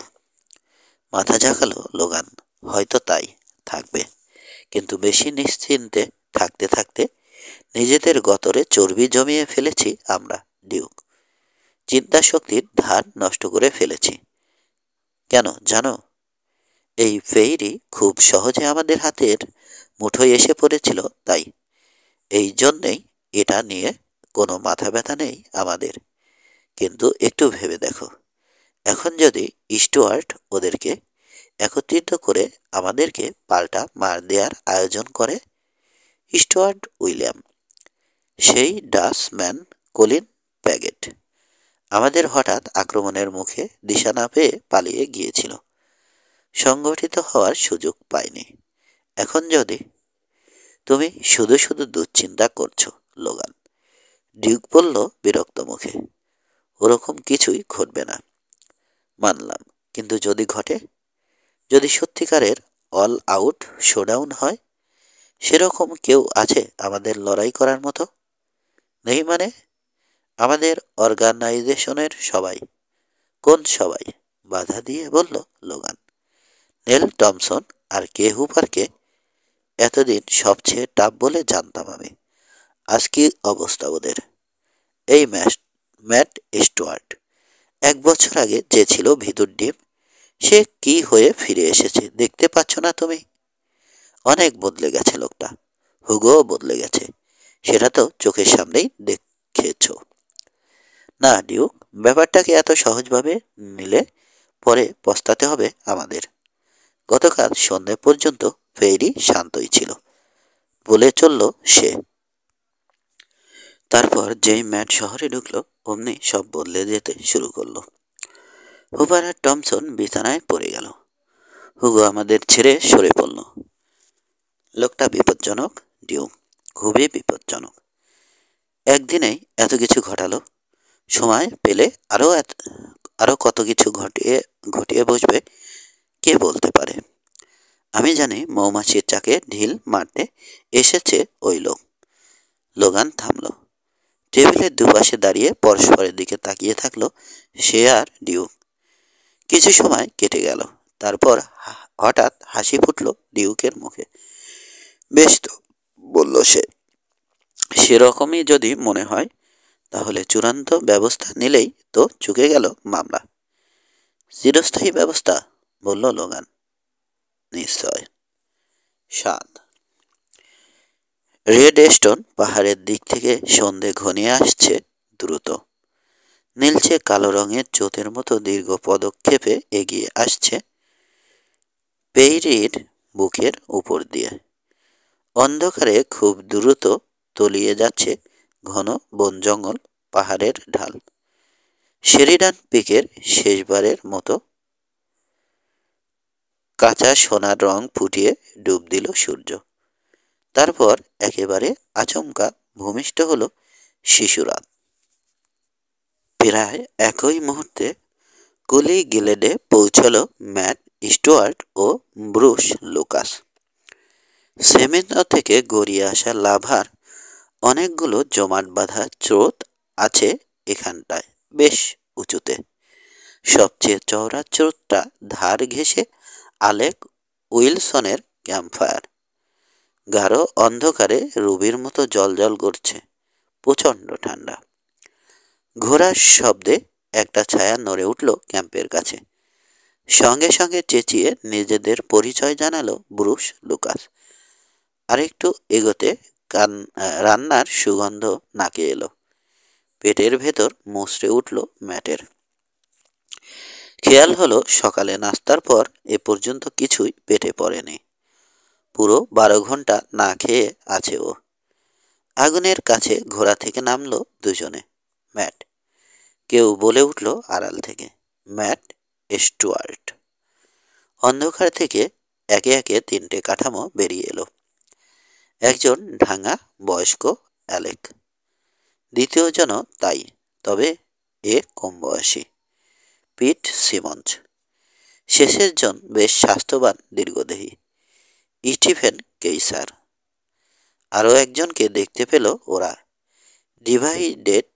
মাথা ঝাঁকালো লোগান। হয়তো তাই থাকবে, কিন্তু বেশি নিশ্চিন্তে থাকতে থাকতে নিজেদের গতরে চর্বি জমিয়ে ফেলেছি আমরা ডিউক। চিন্তা শক্তির ধার নষ্ট করে ফেলেছি। কেন জানো? এই ফেরি খুব সহজে আমাদের হাতের মুঠোয় এসে পড়েছিল, তাই। এই জন্যেই এটা নিয়ে কোনো মাথা ব্যথা নেই আমাদের। কিন্তু একটু ভেবে দেখো, এখন যদি স্টুয়ার্ট ওদেরকে একত্রিত করে আমাদেরকে পাল্টা মার দেওয়ার আয়োজন করে। স্টুয়ার্ট উইলিয়াম, সেই ডাচম্যান কলিন প্যাগেট, আমাদের হঠাৎ আক্রমণের মুখে দিশা না পেয়ে পালিয়ে গিয়েছিল। সংগঠিত হওয়ার সুযোগ পায়নি। এখন যদি তুমি শুধু শুধু দুশ্চিন্তা করছো লোগান, ডিউক বলল বিরক্ত মুখে। ওরকম কিছুই ঘটবে না, মানলাম। কিন্তু যদি ঘটে, যদি সত্যিকারের অল আউট শোডাউন হয়, সেরকম কেউ আছে আমাদের লড়াই করার মতো? নেই মানে? আমাদের অর্গানাইজেশনের সবাই। কোন সবাই? বাধা দিয়ে বলল লোগান। নেল টমসন আর কে হুপারকে এতদিন সবচেয়ে টাপ বলে জানতাম আমি। আজ কি অবস্থা ওদের? এই ম্যাট স্টুয়ার্ট 1 বছর আগে যে ছিল ভিতর ডিম, সে কি হয়ে ফিরে এসেছে দেখতে পাচ্ছ না তুমি? অনেক বদলে গেছে লোকটা। হুগোও বদলে গেছে, সেটা তো চোখের সামনেই দেখেছ। না ডিউক, ব্যাপারটাকে এত সহজভাবে নিলে পরে পস্তাতে হবে আমাদের। গতকাল সন্ধ্যে পর্যন্ত ফেরি শান্তই ছিল বলে চলল সে। তারপর যেই ম্যাট শহরে ঢুকলো অমনি সব বদলে যেতে শুরু করলো। হুবার আর টমসন বিছানায় পড়ে গেল। হুগো আমাদের ছেড়ে সরে পড়ল। লোকটা বিপজ্জনক ডিউক, খুবই বিপজ্জনক। একদিনেই এত কিছু ঘটালো। সময় পেলে আরো কত কিছু ঘটিয়ে ঘটিয়ে বসবে কে বলতে পারে। আমি জানি মৌমাছির চাকে ঢিল মারতে এসেছে ওই লোক। লোগান থামল। টেবিলের দুপাশে দাঁড়িয়ে পরস্পরের দিকে তাকিয়ে থাকলো সে আর ডিউক। কিছু সময় কেটে গেল। তারপর হঠাৎ হাসি ফুটল ডিউকের মুখে। বেশ তো, বলল সে, সেরকমই যদি মনে হয় তাহলে চূড়ান্ত ব্যবস্থা নিলেই তো চুকে গেল মামলা। চিরস্থায়ী ব্যবস্থা, বলল লোগান। নিশ্চয়। 7। রেড স্টোন পাহাড়ের দিক থেকে সন্ধে ঘনিয়ে আসছে দ্রুত। নীলচে কালো রঙের চোতের মতো দীর্ঘ পদক্ষেপে এগিয়ে আসছে পেইরির বুকের উপর দিয়ে। অন্ধকারে খুব দ্রুত তলিয়ে যাচ্ছে ঘন বন জঙ্গল, পাহাড়ের ঢাল। শেরিডান পিকের শেষবারের মতো কাঁচা সোনার রং ফুটিয়ে ডুব দিল সূর্য। তারপর একেবারে আচমকা ভূমিষ্ঠ হলো শিশুরাত। প্রায় একই মুহূর্তে কুলি গিলেডে পৌঁছল ম্যাট স্টুয়ার্ট ও ব্রুস লুকাস। সেমেন্ট থেকে গড়িয়ে আসা লাভার অনেকগুলো জমাট বাঁধা স্রোত আছে এখানটায় বেশ উঁচুতে। সবচেয়ে চওড়া স্রোতটা ধার ঘেঁষে আলেক উইলসনের ক্যাম্পফায়ার। গাঢ় অন্ধকারে রুবির মতো জলজল করছে। প্রচণ্ড ঠান্ডা। ঘোড়ার শব্দে একটা ছায়া নড়ে উঠল ক্যাম্পের কাছে। সঙ্গে সঙ্গে চেঁচিয়ে নিজেদের পরিচয় জানালো ব্রুস লুকাস। আরেকটু এগোতে রান্নার সুগন্ধ নাকে এলো। পেটের ভেতর মুচড়ে উঠল ম্যাটের। খেয়াল হলো সকালে নাস্তার পর এ পর্যন্ত কিছুই পেটে পড়েনি। পুরো 12 ঘন্টা না খেয়ে আছে ও। আগুনের কাছে ঘোড়া থেকে নামলো দুজনে। ম্যাট, কেউ বলে উঠল আড়াল থেকে, ম্যাট স্টুয়ার্ট। অন্ধকার থেকে একে একে 3টে কাঠামো বেরিয়ে এলো। একজন ঢাঙা বয়স্ক অ্যালেক, দ্বিতীয় জন তাই, তবে এ কম বয়সী, পিট সিমন্স। শেষের জন বেশ স্বাস্থ্যবান দীর্ঘদেহী, স্টিফেন কেইসার। আরও একজনকে দেখতে পেল ওরা। ডিভাইডেড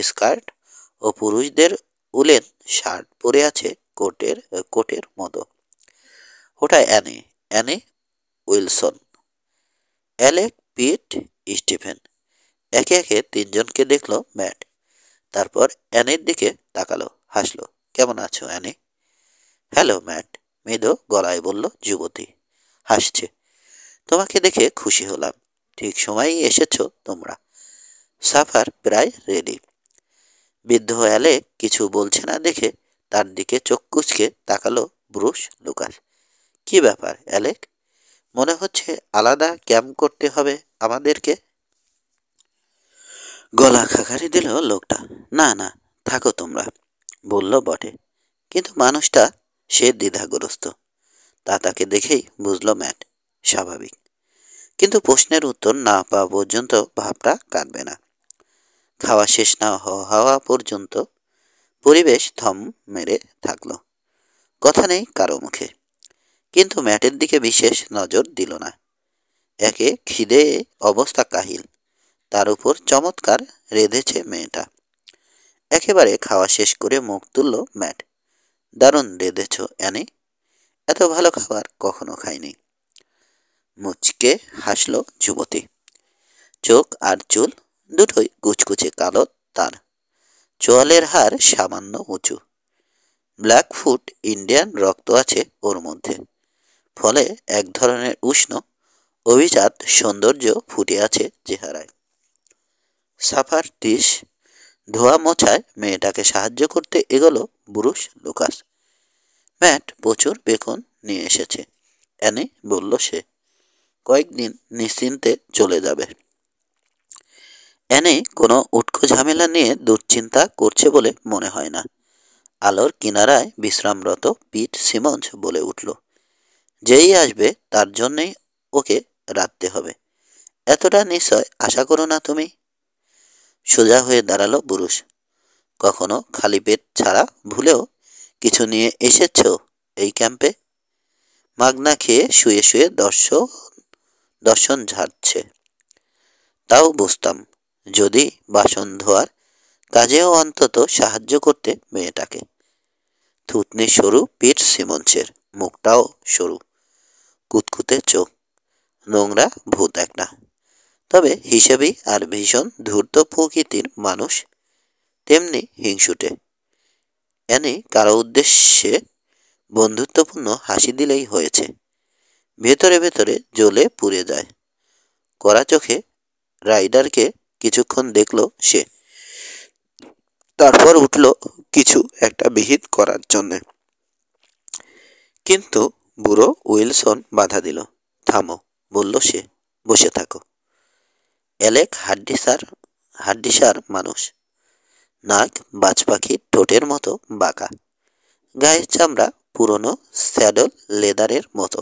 স্কার্ট ও পুরুষদের উলেন শার্ট পরে আছে কোটের মতো। ওটা অ্যানে উইলসন। অ্যালেক, পিট, স্টিফেন। একে একে 3জনকে দেখল ম্যাট। তারপর অ্যানের দিকে তাকালো, হাসলো। কেমন আছো অ্যানি? হ্যালো ম্যাট, মৃদু গলায় বলল যুবতী, হাসছে। তোমাকে দেখে খুশি হলাম। ঠিক সময়েই এসেছো তোমরা। সাফার প্রায় রেডি। বৃদ্ধ অ্যালেক কিছু বলছে না দেখে তার দিকে চোখ কুঁচকে তাকালো ব্রুস লুকাস। কি ব্যাপার অ্যালেক? মনে হচ্ছে আলাদা ক্যাম্প করতে হবে আমাদেরকে। গলা খাকারি দিল লোকটা। না না, থাকো তোমরা। বলল বটে, কিন্তু মানুষটা সে দ্বিধাগ্রস্ত। তা তাকে দেখেই বুঝল ম্যাট। স্বাভাবিক। কিন্তু প্রশ্নের উত্তর না পাওয়া পর্যন্ত ভাবটা কাটবে না। খাওয়া শেষ না হওয়া পর্যন্ত পরিবেশ থম মেরে থাকলো। কথা নেই কারো মুখে। কিন্তু ম্যাটের দিকে বিশেষ নজর দিল না। একে খিদে অবস্থা কাহিল, তার উপর চমৎকার রেঁধেছে মেয়েটা। একেবারে খাওয়া শেষ করে মুখ তুলল ম্যাট। দারুণ রেঁধেছ অ্যানি, এত ভালো খাবার কখনো খাইনি। মুচকে হাসলো যুবতী। চোখ আর চুল দুটোই কুচকুচে কালো তার। চোয়ালের হার সামান্য উঁচু। ব্ল্যাকফুট ইন্ডিয়ান রক্ত আছে ওর মধ্যে, ফলে এক ধরনের উষ্ণ অভিজাত সৌন্দর্য ফুটে আছে চেহারায়। সাফার ডিশ ধোয়া মোছায় মেয়েটাকে সাহায্য করতে এগোলো বুরুষ লুকাস। ম্যাট প্রচুর বেকন নিয়ে এসেছে, অ্যানি বলল সে। কয়েকদিন নিশ্চিন্তে চলে যাবে। অ্যানি কোনো উটকো ঝামেলা নিয়ে দুশ্চিন্তা করছে বলে মনে হয় না। আলোর কিনারায় বিশ্রামরত পিট সিমন্স বলে উঠল, যেই আসবে তার জন্যই ওকে রাখতে হবে। এতটা নিশ্চয় আশা করো না তুমি। সোজা হয়ে দাঁড়ালো বুরুষ। কখনো খালি পেট ছাড়া ভুলেও কিছু নিয়ে এসেছ এই ক্যাম্পে? মাগনা খেয়ে শুয়ে শুয়ে দর্শন ঝাড়ছে। তাও বুঝতাম, যদি বাসন ধোয়ার কাজেও অন্তত সাহায্য করতে মেয়েটাকে। থুতনি সরু পিট সিমন্সের, মুখটাও সরু, কুতকুতে চোখ, নোংরা ভূত একটা। তবে হিসেবেই আর ভীষণ ধূর্ত প্রকৃতির মানুষ, তেমনি হিংসুটে। অ্যানি কারো উদ্দেশ্যে বন্ধুত্বপূর্ণ হাসি দিলেই হয়েছে, ভেতরে ভেতরে জ্বলে পুড়ে যায়। কড়া চোখে রাইডারকে কিছুক্ষণ দেখল সে, তারপর উঠল কিছু একটা বিহিত করার জন্যে। কিন্তু বুড়ো উইলসন বাধা দিল। থামো, বলল সে, বসে থাকো। অ্যালেক হাড্ডিসার মানুষ, নাক বাজ পাখির ঠোঁটের মতো বাঁকা, গায়ের চামড়া পুরনো স্যাডল লেদারের মতো,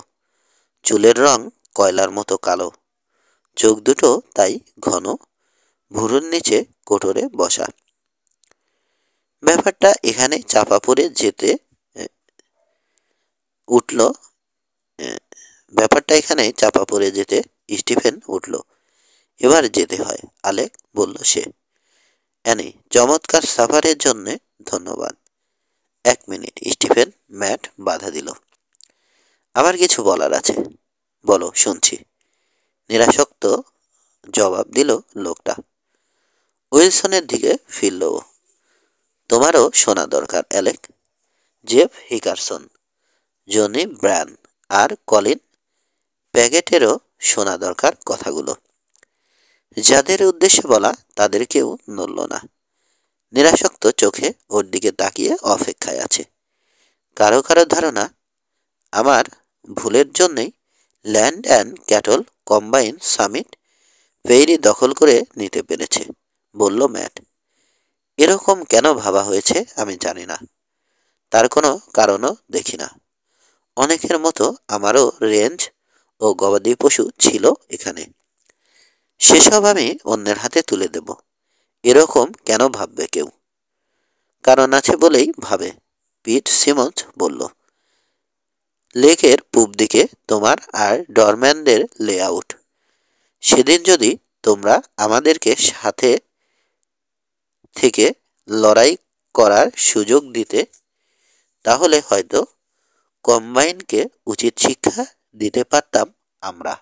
চুলের রং কয়লার মতো কালো, চোখ দুটো তাই ঘন, ভুরুর নিচে কোটরে বসা। ব্যাপারটা এখানে চাপা পড়ে যেতে উঠল ব্যাপারটা এখানে চাপা পড়ে যেতে স্টিফেন উঠল। এবার যেতে হয়, আলেক বলল সে। অ্যানি, চমৎকার সাফারের জন্যে ধন্যবাদ। এক মিনিট স্টিফেন, ম্যাট বাধা দিল। আমার কিছু বলার আছে। বলো, শুনছি, নিরাসক্ত জবাব দিল লোকটা। উইলসনের দিকে ফিরল ও। তোমারও শোনা দরকার অ্যালেক। জেফ হিকারসন, জনি ব্র্যান আর কলিন প্যাগেটেরও শোনা দরকার কথাগুলো। যাদের উদ্দেশ্যে বলা তাদের কেউ নড়ল না, নিরাসক্ত চোখে ওর দিকে তাকিয়ে অপেক্ষায় আছে। কারো কারো ধারণা আমার ভুলের জন্যই Land and Cattle Combine Summit Ferry দখল করে নিতে পেরেছে, বলল ম্যাট। এরকম কেন ভাবা হয়েছে আমি জানি না, তার কোনো কারণও দেখি না। অনেকের মতো আমারও রেঞ্জ ও গবাদি পশু ছিল এখানে, সেসব আমি অন্যের হাতে তুলে দেব, এরকম কেন ভাববে কেউ? কারণ আছে বলেই ভাবে, পিট সিমন্স বলল। লেকের পূব দিকে তোমার আর ডরম্যানদের লেআউট। সেদিন যদি তোমরা আমাদেরকে সাথে থেকে লড়াই করার সুযোগ দিতে, তাহলে হয়তো কম্বাইনকে উচিত শিক্ষা দিতে পারতাম আমরা।